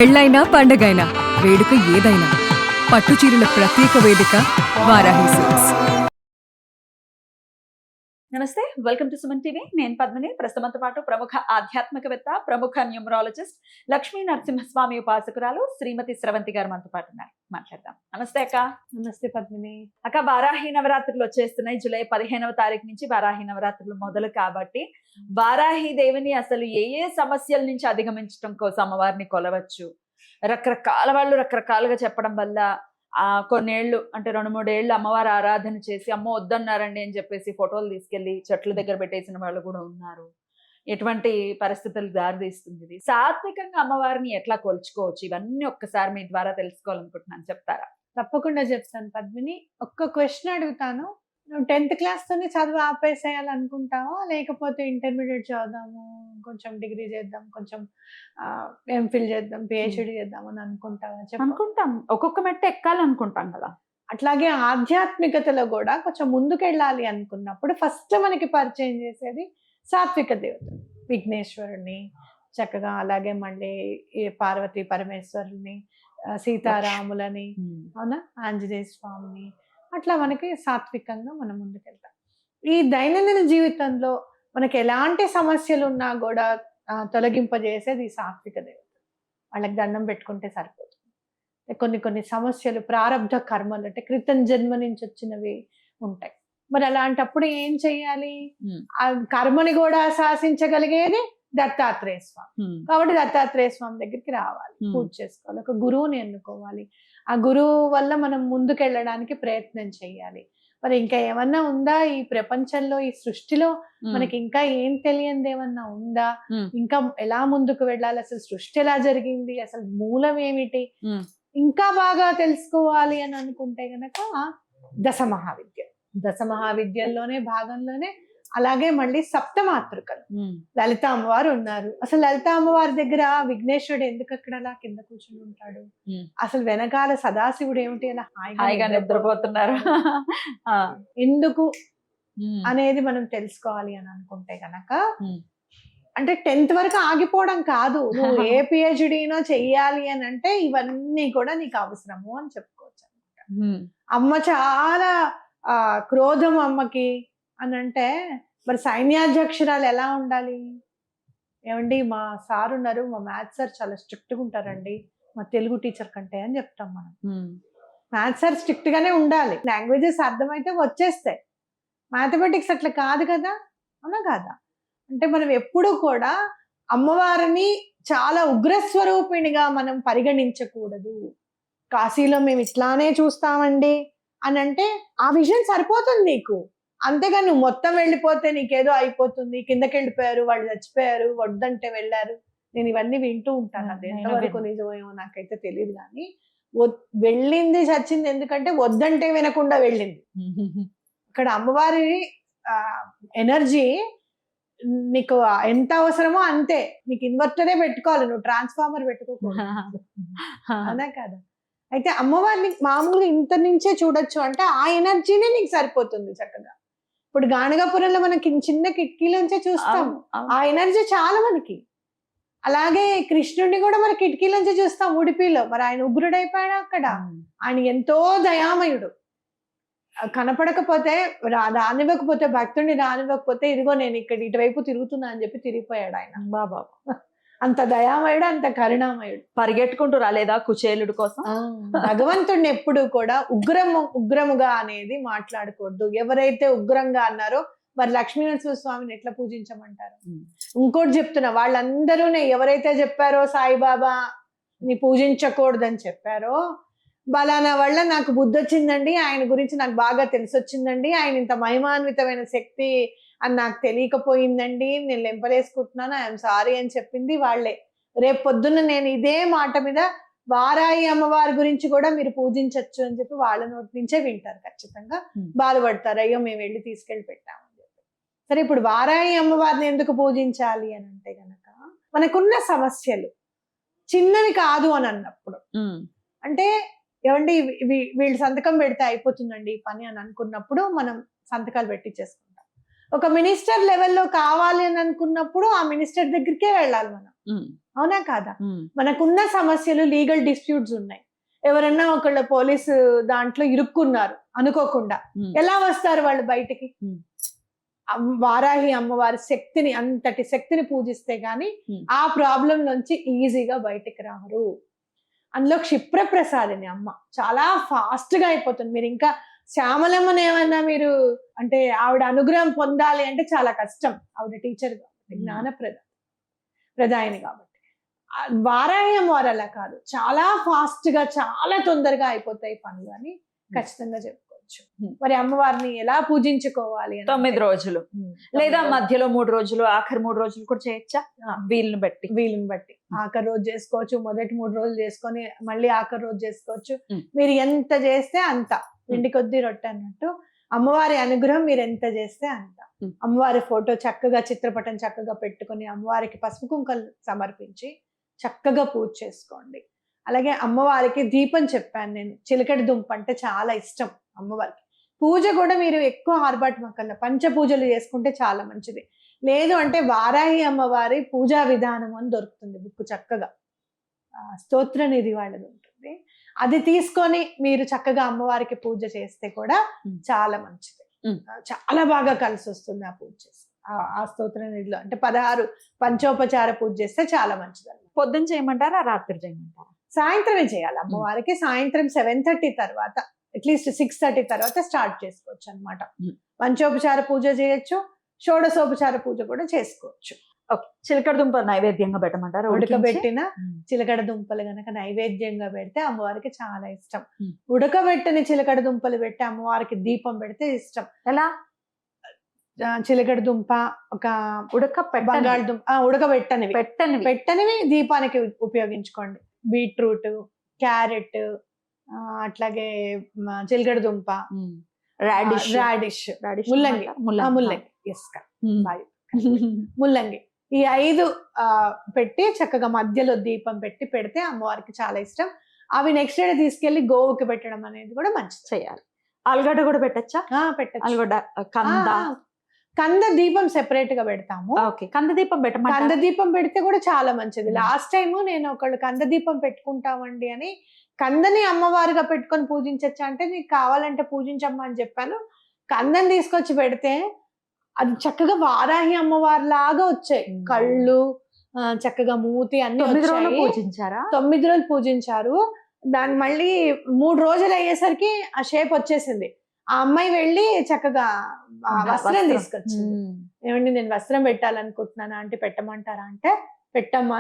పెళ్ళైనా పండగైనా వేడుక ఏదైనా పట్టుచీరల ప్రత్యేక వేదిక వారాహి సిల్క్స్. నమస్తే, వెల్కమ్ టు సుమన్ టీవీ. నేను పద్మిని. ప్రస్తుతంతో పాటు ప్రముఖ ఆధ్యాత్మికవేత్త, ప్రముఖ న్యూమరాలజిస్ట్, లక్ష్మీ నరసింహస్వామి ఉపాసకురాలు శ్రీమతి స్రవంతి గారు మనతో పాటు ఉన్నారు. మాట్లాడదాం. నమస్తే అక్క. నమస్తే పద్మిని. అక్క, వారాహి నవరాత్రులు వచ్చేస్తున్నాయి. జూలై 15వ తారీఖు నుంచి వారాహి నవరాత్రులు మొదలు కాబట్టి వారాహి దేవిని అసలు ఏ ఏ సమస్యల నుంచి అధిగమించడం కోసం అమ్మవారిని కొలవచ్చు, రకరకాల వాళ్ళు రకరకాలుగా చెప్పడం వల్ల కొన్నేళ్ళు అంటే 2-3 ఏళ్ళు అమ్మవారి ఆరాధన చేసి అమ్మ వద్దన్నారండి అని చెప్పేసి ఫోటోలు తీసుకెళ్లి చెట్ల దగ్గర పెట్టేసిన వాళ్ళు కూడా ఉన్నారు. ఎటువంటి పరిస్థితులు దారితీస్తుంది ఇది? సాత్వికంగా అమ్మవారిని ఎట్లా కొలుచుకోవచ్చు? ఇవన్నీ ఒక్కసారి మీ ద్వారా తెలుసుకోవాలనుకుంటున్నాను, చెప్తారా? తప్పకుండా చెప్తాను పద్మిని. ఒక్క క్వశ్చన్ అడుగుతాను. నువ్వు 10th క్లాస్ తోనే చదువు ఆపేసేయాలనుకుంటావా, లేకపోతే ఇంటర్మీడియట్ చదువుదాము, కొంచెం డిగ్రీ చేద్దాం, కొంచెం ఎంఫిల్ చేద్దాం, పిహెచ్డి చేద్దాం అని అనుకుంటావా? అనుకుంటాం, ఒక్కొక్క మెట్టు ఎక్కాలనుకుంటాం కదా. అట్లాగే ఆధ్యాత్మికతలో కూడా కొంచెం ముందుకెళ్ళాలి అనుకున్నప్పుడు ఫస్ట్ మనకి పరిచయం చేసేది సాత్విక దేవతలు, విఘ్నేశ్వరుని చక్కగా, అలాగే మళ్ళీ ఈ పార్వతీ పరమేశ్వరుని, సీతారాములని, అవునా, ఆంజనేయ స్వామిని, అట్లా మనకి సాత్వికంగా మనం ముందుకెళ్తాం. ఈ దైనందిన జీవితంలో మనకి ఎలాంటి సమస్యలు ఉన్నా కూడా తొలగింపజేసేది ఈ సాత్విక దేవత. వాళ్ళకి దండం పెట్టుకుంటే సరిపోతుంది. కొన్ని సమస్యలు ప్రారబ్ధ కర్మలు అంటే క్రితం జన్మ నుంచి వచ్చినవి ఉంటాయి. మరి అలాంటప్పుడు ఏం చెయ్యాలి? ఆ కర్మని కూడా శాసించగలిగేది దత్తాత్రేయ స్వామి. కాబట్టి దత్తాత్రేయ స్వామి దగ్గరికి రావాలి, పూజ చేసుకోవాలి, ఒక గురువుని ఎన్నుకోవాలి. ఆ గురువు వల్ల మనం ముందుకెళ్ళడానికి ప్రయత్నం చేయాలి. మరి ఇంకా ఏమన్నా ఉందా ఈ ప్రపంచంలో, ఈ సృష్టిలో మనకి ఇంకా ఏం తెలియంది ఏమన్నా ఉందా? ఇంకా ఎలా ముందుకు వెళ్ళాలి, అసలు సృష్టి ఎలా జరిగింది, అసలు మూలం ఏమిటి, ఇంకా బాగా తెలుసుకోవాలి అని అనుకుంటే గనక దశ మహావిద్యల్లోనే భాగంలోనే అలాగే మళ్ళీ సప్తమాతృకలు లలిత అమ్మవారు ఉన్నారు. అసలు లలిత అమ్మవారి దగ్గర విఘ్నేశ్వరుడు ఎందుకు అక్కడ అలా కింద కూర్చుని ఉంటాడు? అసలు వెనకాల సదాశివుడు ఏమిటి అలా హాయిగా నిద్రపోతున్నారు ఎందుకు అనేది మనం తెలుసుకోవాలి అని అనుకుంటే గనక, అంటే 10th వరకు ఆగిపోవడం కాదు, నువ్వు ఏ పిహెచ్డీనో చెయ్యాలి అని అంటే ఇవన్నీ కూడా నీకు అవసరము అని చెప్పుకోవచ్చు అనమాట. అమ్మ చాలా క్రోధం అమ్మకి అని అంటే, మరి సైన్యాధ్యక్షురాలు ఎలా ఉండాలి? ఏమండి, మా సార్ ఉన్నారు, మా మ్యాథ్స్ సార్ చాలా స్ట్రిక్ట్గా ఉంటారండి మా తెలుగు టీచర్ కంటే అని చెప్తాం మనం. మ్యాథ్స్ సార్ స్ట్రిక్ట్ గానే ఉండాలి, లాంగ్వేజెస్ అర్థమైతే వచ్చేస్తాయి. మ్యాథమెటిక్స్ అట్లా కాదు కదా, అవునా కాదా? అంటే మనం ఎప్పుడూ కూడా అమ్మవారిని చాలా ఉగ్రస్వరూపిణిగా మనం పరిగణించకూడదు. కాశీలో మేము ఇట్లానే చూస్తామండి అని అంటే ఆ విషయం సరిపోతుంది నీకు. అంతేగా నువ్వు మొత్తం వెళ్ళిపోతే నీకేదో అయిపోతుంది, కిందకి వెళ్ళిపోయారు, వాళ్ళు చచ్చిపోయారు, వద్దంటే వెళ్ళారు. నేను ఇవన్నీ వింటూ ఉంటాను. అది ఎంతవరకు నిజమేమో నాకైతే తెలియదు, కానీ వెళ్ళింది చచ్చింది ఎందుకంటే వద్దంటే వినకుండా వెళ్ళింది. ఇక్కడ అమ్మవారి ఎనర్జీ నీకు ఎంత అవసరమో అంతే. నీకు ఇన్వర్టరే పెట్టుకోవాలి, నువ్వు ట్రాన్స్ఫార్మర్ పెట్టుకోకూడదు, అవునా కదా? అయితే అమ్మవారిని మామూలుగా ఇంత నుంచే చూడొచ్చు అంటే ఆ ఎనర్జీనే నీకు సరిపోతుంది చక్కగా. ఇప్పుడు గాణగాపురంలో మనకి చిన్న కిటికీలోంచే చూస్తాం, ఆ ఎనర్జీ చాలా మనకి. అలాగే కృష్ణుడిని కూడా మన కిటికీలోంచి చూస్తాం ఉడిపిలో. మరి ఆయన ఉగ్రుడైపోయాడు అక్కడ. ఆయన ఎంతో దయామయుడు. కనపడకపోతే రానివ్వకపోతే, భక్తుడిని రానివ్వకపోతే, ఇదిగో నేను ఇక్కడ ఇటువైపు తిరుగుతున్నా అని చెప్పి తిరిగిపోయాడు ఆయన. బాబా, అంత దయామయుడు, అంత కరుణామయుడు. పరిగెట్టుకుంటూ రాలేదా కుచేలుడు కోసం? భగవంతుడిని ఎప్పుడు కూడా ఉగ్రముగా అనేది మాట్లాడకూడదు. ఎవరైతే ఉగ్రంగా అన్నారో మరి లక్ష్మీనరసింహ స్వామిని ఎట్లా పూజించమంటారు? ఇంకోటి చెప్తున్నా, వాళ్ళందరూ ఎవరైతే చెప్పారో సాయిబాబా ని పూజించకూడదని చెప్పారో, బలానా వల్ల నాకు బుద్ధి వచ్చిందండి, ఆయన గురించి నాకు బాగా తెలిసొచ్చిందండి, ఆయన ఇంత మహిమాన్వితమైన శక్తి అని నాకు తెలియకపోయిందండి, నేను లెంపలేసుకుంటున్నాను, ఐఎమ్ సారీ అని చెప్పింది వాళ్ళే. రేపు పొద్దున్న నేను ఇదే మాట మీద వారాయి అమ్మవారి గురించి కూడా మీరు పూజించవచ్చు అని చెప్పి వాళ్ళ నోటి నుంచే వింటారు, ఖచ్చితంగా బాధపడతారు, అయ్యో మేము వెళ్ళి తీసుకెళ్ళి పెట్టామని చెప్పి. సరే, ఇప్పుడు వారాయి అమ్మవారిని ఎందుకు పూజించాలి అని అంటే గనక, మనకున్న సమస్యలు చిన్నవి కాదు అని అన్నప్పుడు, అంటే ఏమండి వీళ్ళు సంతకం పెడితే అయిపోతుందండి ఈ పని అని అనుకున్నప్పుడు మనం సంతకాలు పెట్టించేసుకుంటాం. ఒక మినిస్టర్ లెవెల్లో కావాలి అని అనుకున్నప్పుడు ఆ మినిస్టర్ దగ్గరికే వెళ్ళాలి మనం. అవునా కాదా? మనకున్న సమస్యలు లీగల్ డిస్ప్యూట్స్ ఉన్నాయి. ఎవరన్నా ఒకళ్ళ పోలీసు దాంట్లో ఇరుక్కున్నారు అనుకోకుండా, ఎలా వస్తారు వాళ్ళు బయటికి? వారాహి అమ్మవారి శక్తిని, అంతటి శక్తిని పూజిస్తే గాని ఆ ప్రాబ్లం నుంచి ఈజీగా బయటికి రారు. అందులో క్షిప్రప్రసాదిని అమ్మ, చాలా ఫాస్ట్ గా అయిపోతుంది. మీరు ఇంకా శ్యామలమ్మని ఏమన్నా మీరు అంటే ఆవిడ అనుగ్రహం పొందాలి అంటే చాలా కష్టం. ఆవిడ టీచర్ కాబట్టి, ప్రదాయిని కాబట్టి. వారాహి అమ్మవారు అలా కాదు, చాలా ఫాస్ట్ గా చాలా తొందరగా అయిపోతాయి పనులు అని ఖచ్చితంగా చెప్పుకోవచ్చు. మరి అమ్మవారిని ఎలా పూజించుకోవాలి? 9 రోజులు లేదా మధ్యలో 3 రోజులు, ఆఖరి 3 రోజులు కూడా చేయొచ్చా? వీలుని బట్టి ఆఖరి రోజు చేసుకోవచ్చు, మొదటి 3 రోజులు చేసుకొని మళ్ళీ ఆఖరి రోజు చేసుకోవచ్చు. మీరు ఎంత చేస్తే అంత, పిండి కొద్ది రొట్టె అన్నట్టు అమ్మవారి అనుగ్రహం మీరు ఎంత చేస్తే అంత. అమ్మవారి ఫోటో చక్కగా, చిత్రపటం చక్కగా పెట్టుకొని అమ్మవారికి పసుపు కుంకలు సమర్పించి చక్కగా పూజ చేసుకోండి. అలాగే అమ్మవారికి దీపం చెప్పాను నేను, చిలకడ దుంప అంటే చాలా ఇష్టం అమ్మవారికి. పూజ కూడా మీరు ఎక్కువ ఆర్భాటమక్కర్ల, పంచ పూజలు చేసుకుంటే చాలా మంచిది. లేదు అంటే వారాహి అమ్మవారి పూజా విధానం అని దొరుకుతుంది బుక్, చక్కగా స్తోత్ర నిధి వాళ్ళది ఉంటుంది. అది తీసుకొని మీరు చక్కగా అమ్మవారికి పూజ చేస్తే కూడా చాలా మంచిది. చాలా బాగా కలిసి వస్తుంది ఆ పూజ చేస్తే. ఆ స్తోత్ర నిధిలో అంటే 16 పంచోపచార పూజ చేస్తే చాలా మంచిది. పొద్దున్న చేయమంటారా, రాత్రి చేయమంటారా? సాయంత్రమే చేయాలి అమ్మవారికి. సాయంత్రం 7:30 తర్వాత, అట్లీస్ట్ 6:30 తర్వాత స్టార్ట్ చేసుకోవచ్చు అనమాట. పంచోపచార పూజ చేయొచ్చు, షోడశోపచార పూజ కూడా చేసుకోవచ్చు. చిలకడ దుంప నైవేద్యంగా పెట్టమంటారా? ఉడకబెట్టిన చిలకడ దుంపలు గనక నైవేద్యంగా పెడితే అమ్మవారికి చాలా ఇష్టం. ఉడకబెట్టని చిలకడ దుంపలు పెట్టి అమ్మవారికి దీపం పెడితే ఇష్టం. ఎలా? చిలకడ దుంప, ఒక బంగాళదుంప, పెట్టనివి దీపానికి ఉపయోగించుకోండి. బీట్రూట్, క్యారెట్, అట్లాగే చిలకడ దుంప, రాడిష్, ముల్లంగి, ముల్లంగి, ఈ 5 పెట్టి చక్కగా మధ్యలో దీపం పెడితే అమ్మవారికి చాలా ఇష్టం. అవి నెక్స్ట్ డే తీసుకెళ్లి గోవుకి పెట్టడం అనేది కూడా మంచిది చేయాలి. ఆలుగడ్డ కూడా పెట్టచ్చా? పెట్టచ్చు. ఆలుగడ్డ, కంద దీపం సెపరేట్ గా పెడతాము. కంద దీపం కంద దీపం పెడితే కూడా చాలా మంచిది. లాస్ట్ టైం నేను ఒకళ్ళు కంద దీపం పెట్టుకుంటామండి అని, కందని అమ్మవారిగా పెట్టుకొని పూజించచ్చా అంటే, నీకు కావాలంటే పూజించమ్మా అని చెప్పాను. కందని తీసుకొచ్చి పెడితే అది చక్కగా వారాహి అమ్మవారి లాగా వచ్చాయి. కళ్ళు చక్కగా, మూతి అన్ని 9 రోజులు పూజించారా? 9 రోజులు పూజించారు. దాన్ని మళ్ళీ 3 రోజులు అయ్యేసరికి ఆ షేప్ వచ్చేసింది. ఆ అమ్మాయి వెళ్ళి చక్కగా వస్త్రం తీసుకొచ్చింది. ఏమండి నేను వస్త్రం పెట్టాలనుకుంటున్నాను అంటే పెట్టమంటారా అంటే, పెట్టమ్మా,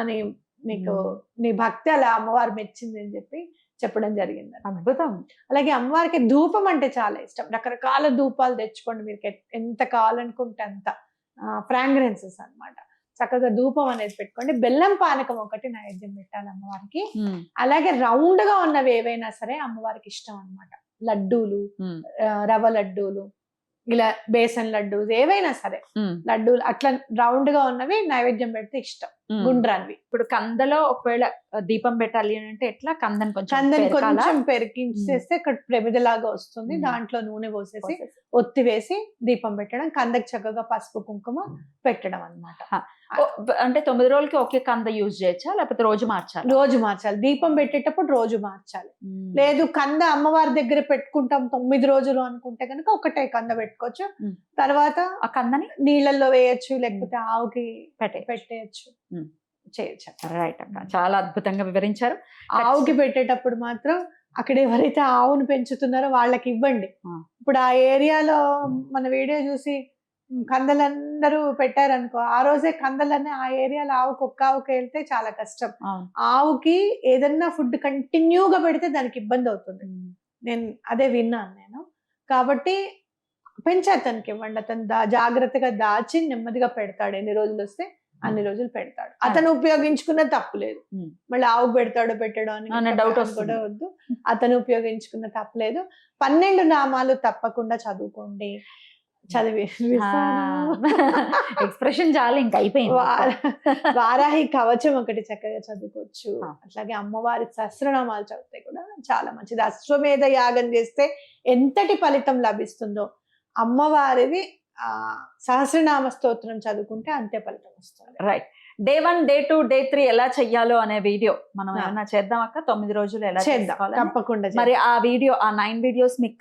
నీకు నీ భక్తి అలా అమ్మవారు మెచ్చింది అని చెప్పి చెప్పడం జరిగింది. అద్భుతం. అలాగే అమ్మవారికి ధూపం అంటే చాలా ఇష్టం. రకరకాల ధూపాలు తెచ్చుకోండి, మీరు ఎంత కావాలనుకుంటే అంత. ఫ్రాగ్రెన్సెస్ అన్నమాట. చక్కగా ధూపం అనేది పెట్టుకోండి. బెల్లం పానకం ఒకటి నైవేద్యం పెట్టాలి అమ్మవారికి. అలాగే రౌండ్ గా ఉన్నవి ఏవైనా సరే అమ్మవారికి ఇష్టం అన్నమాట. లడ్డూలు, రవ్వ లడ్డూలు, ఇలా బేసన్ లడ్డూలు, ఏవైనా సరే లడ్డూలు అట్లా రౌండ్ గా ఉన్నవి నైవేద్యం పెడితే ఇష్టం. గుండ్రాన్వి. ఇప్పుడు కందలో ఒకవేళ దీపం పెట్టాలి అంటే ఎట్లా? కందని కొంచెం పెరికించేస్తే ఇక్కడ ప్రమిదలాగా వస్తుంది. దాంట్లో నూనె పోసేసి ఒత్తి వేసి దీపం పెట్టడం, కందకి చక్కగా పసుపు కుంకుమ పెట్టడం అన్నమాట. అంటే 9 రోజులకి ఒకే కంద యూజ్ చేయొచ్చా, లేకపోతే రోజు మార్చాలి? రోజు మార్చాలి. దీపం పెట్టేటప్పుడు రోజు మార్చాలి. లేదు కంద అమ్మవారి దగ్గర పెట్టుకుంటాం 9 రోజులు అనుకుంటే కనుక ఒకటే కంద పెట్టుకోవచ్చు. తర్వాత ఆ కందని నీళ్ళల్లో వేయచ్చు, లేకపోతే ఆవుకి పెట్టేయచ్చు, చేయొచ్చు. రైట్ అక్క, చాలా అద్భుతంగా వివరించారు. ఆవుకి పెట్టేటప్పుడు మాత్రం అక్కడ ఎవరైతే ఆవును పెంచుతున్నారో వాళ్ళకి ఇవ్వండి. ఇప్పుడు ఆ ఏరియాలో మన వీడియో చూసి కందలందరూ పెట్టారనుకో, ఆ రోజే కందలన్నీ ఆ ఏరియాలో ఆవుకి ఒక్క ఆవుకి వెళ్తే చాలా కష్టం. ఆవుకి ఏదన్నా ఫుడ్ కంటిన్యూగా పెడితే దానికి ఇబ్బంది అవుతుంది. నేను అదే విన్నాను నేను. కాబట్టి పెంచేతనికి ఇవ్వండి. అతను జాగ్రత్తగా దాచి నెమ్మదిగా పెడతాడు. ఎన్ని రోజులు వస్తే అన్ని రోజులు పెడతాడు. అతను ఉపయోగించుకున్న తప్పులేదు. మళ్ళీ ఆవుకు పెడతాడో పెట్టాడో అని డౌట్ కూడా వద్దు. అతను ఉపయోగించుకున్న తప్పులేదు. 12 నామాలు తప్పకుండా చదువుకోండి. చదివి ఎక్స్ప్రెషన్ చాలా ఇంకా అయిపోయింది. వారాహి కవచం ఒకటి చక్కగా చదువుకోవచ్చు. అట్లాగే అమ్మవారి సహస్రనామాలు చదివితే కూడా చాలా మంచిది. అశ్వమేధ యాగం చేస్తే ఎంతటి ఫలితం లభిస్తుందో అమ్మవారిది సహస్రనామ స్తోత్రం చదువుకుంటే అంతే ఫలితం వస్తుంది. రైట్. డే 1, డే 2, డే 3 ఎలా చెయ్యాలో అనే వీడియో మనం ఆ. ఏమన్నా చేద్దాం అక్క? 9 రోజులు ఎలా చేద్దాం, చేసుకోవాలని? తప్పకుండా మరి చేద్దాం. ఆ వీడియో, ఆ 9 వీడియోస్ మీకు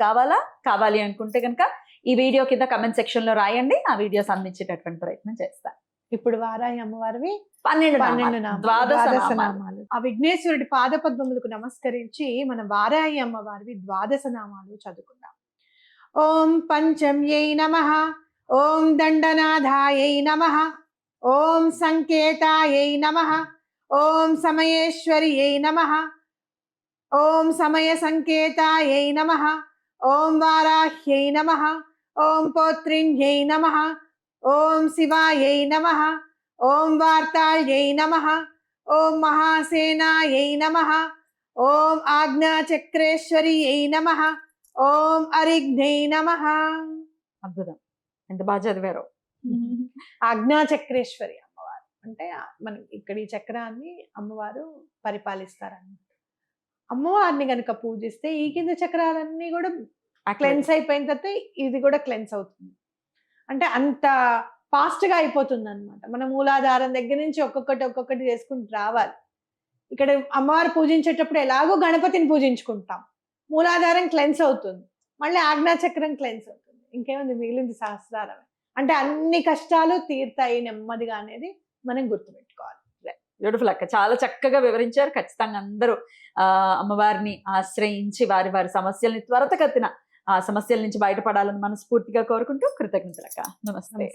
కావాలి అనుకుంటే కనుక ఈ వీడియో కింద కమెంట్ సెక్షన్ లో రాయండి. ఆ వీడియోస్ అందించేటటువంటి ప్రయత్నం చేస్తాను. ఇప్పుడు వారాహి అమ్మవారివి 12 12 నామాలు, ద్వాదశ నామాలు. నామాలు. ఆ విఘ్నేశ్వరుడి పాదపద్మములకు నమస్కరించి మన వారాహి అమ్మవారివి ద్వాదశ నామాలు చదువుకుందాం. ఓం పంచమ్యై నమః, ఓం దండనాథాయై నమః, ఓం సంకేతాయై నమః, ఓం సమయేశ్వర్యై నమః, ఓం సమయ సంకేతాయై నమః, ఓం వారాహ్యై నమః, ఓం పౌత్రిణ్యై నమః, ఓం శివాయై నమః, ఓం వార్తాళ్యై నమః, ఓం మహాసేనాయై నమః, ఓం ఆజ్ఞాచక్రేశ్వర్యై నమః, ఓం అరిఘ్నై నమః. అద్భుతం, ఎంత బాగా చదివారు. ఆజ్ఞాచక్రేశ్వరి అమ్మవారు అంటే మనం ఇక్కడ ఈ చక్రాన్ని అమ్మవారు పరిపాలిస్తారన్నమాట. అమ్మవారిని గనుక పూజిస్తే ఈ కింద చక్రాలన్నీ కూడా క్లెన్స్ అయిపోయిన తర్వాత ఇది కూడా క్లెన్స్ అవుతుంది. అంటే అంత ఫాస్ట్ గా అయిపోతుంది అనమాట. మన మూలాధారం దగ్గర నుంచి ఒక్కొక్కటి చేసుకుంటూ రావాలి. ఇక్కడ అమ్మవారు పూజించేటప్పుడు ఎలాగో గణపతిని పూజించుకుంటాం, మూలాధారం క్లెన్స్ అవుతుంది, మళ్ళీ ఆజ్ఞాచక్రం క్లెన్స్ అవుతుంది, ఇంకేముంది మిగిలింది సహస్రారమే. అంటే అన్ని కష్టాలు తీరుతాయి నెమ్మదిగా అనేది మనం గుర్తుపెట్టుకోవాలి. బ్యూటిఫుల్ అక్క, చాలా చక్కగా వివరించారు. ఖచ్చితంగా అందరూ అమ్మవారిని ఆశ్రయించి వారి సమస్యల్ని త్వరితగతిన ఆ సమస్యల నుంచి బయటపడాలని మనస్ఫూర్తిగా కోరుకుంటూ కృతజ్ఞతలు అక్క. నమస్తే.